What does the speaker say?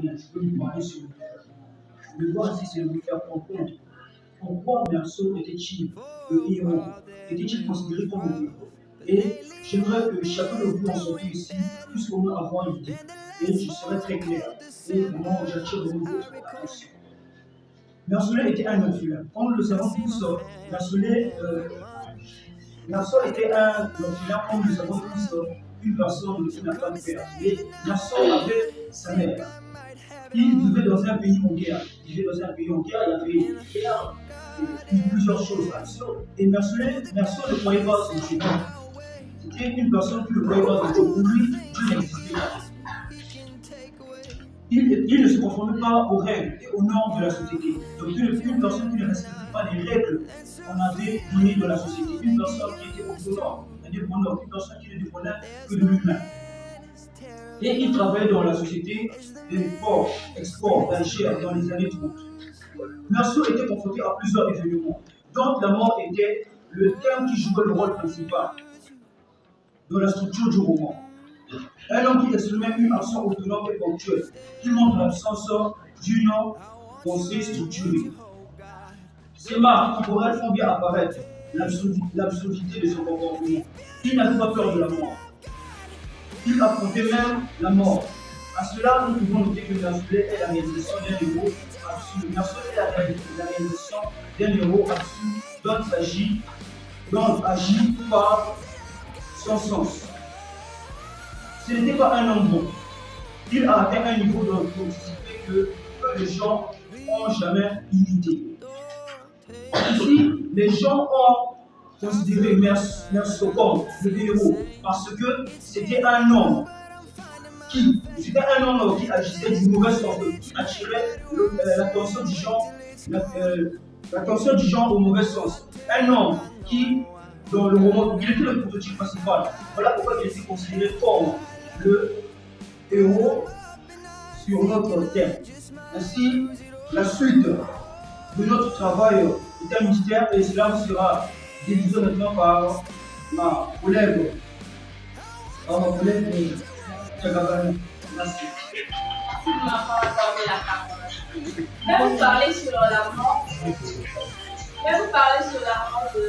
bien, je peux lui parler sur le voir si c'est lui faire comprendre pourquoi Merceau était-il le héros, était-il considéré comme le héros. Et j'aimerais que chacun de vous en sortant ici puisse au moins avoir une idée. Et je serai très clair. Et vraiment, j'attire votre attention. Merceau était un orphelin. Comme nous le savons tous, Merceau était un orphelin, comme nous le savons tous, une personne qui n'a pas de père. Et Merceau avait sa mère. Il vivait dans un pays en guerre. Il vivait dans un pays en guerre, il y avait une guerre, et plusieurs choses absurdes. Et Merceau ne croyait pas à son Dieu. C'était une personne qui ne croyait pas à Dieu. Pour lui, Dieu n'existait pas. Il ne se conformait pas aux règles et aux normes de la société. Donc, une personne qui ne respectait pas les règles qu'on avait données de la société. Une personne qui était autonome, indépendante, une personne qui ne dépendait que de lui-même. Et il travaillait dans la société des ports, exports d'Alger dans les années 30. Merceau était confronté à plusieurs événements, dont la mort était le thème qui jouait le rôle principal dans la structure du roman. Un homme qui exprimait une action autonome et ponctuelle, qui montre l'absence d'une pensée structurée. Ces marques temporelles font bien apparaître l'absurdité de son comportement. Il n'avait pas peur de la mort. Il affrontait même la mort. À cela, nous pouvons noter que Merceau est la réalisation d'un héros absurde. Merceau est la réalisation d'un héros absurde dont agit par son sens. Ce n'était pas un homme bon. Il a atteint un niveau de toxicité que peu de gens n'ont jamais imité. Ici, les gens ont considéré Merceau comme le héros parce que c'était un homme qui agissait du mauvais sens, qui attirait l'attention du genre au mauvais sens. Un homme qui, dans le roman, il était le prototype principal. Voilà pourquoi il était considéré comme le héros sur notre terre. Ainsi, la suite de notre travail est un mystère et cela sera délivré maintenant par ma collègue Tchagabani. Merci. Si vous m'avez accordé la parole, je vais vous parler sur la mort. Je vais vous parler sur la mort de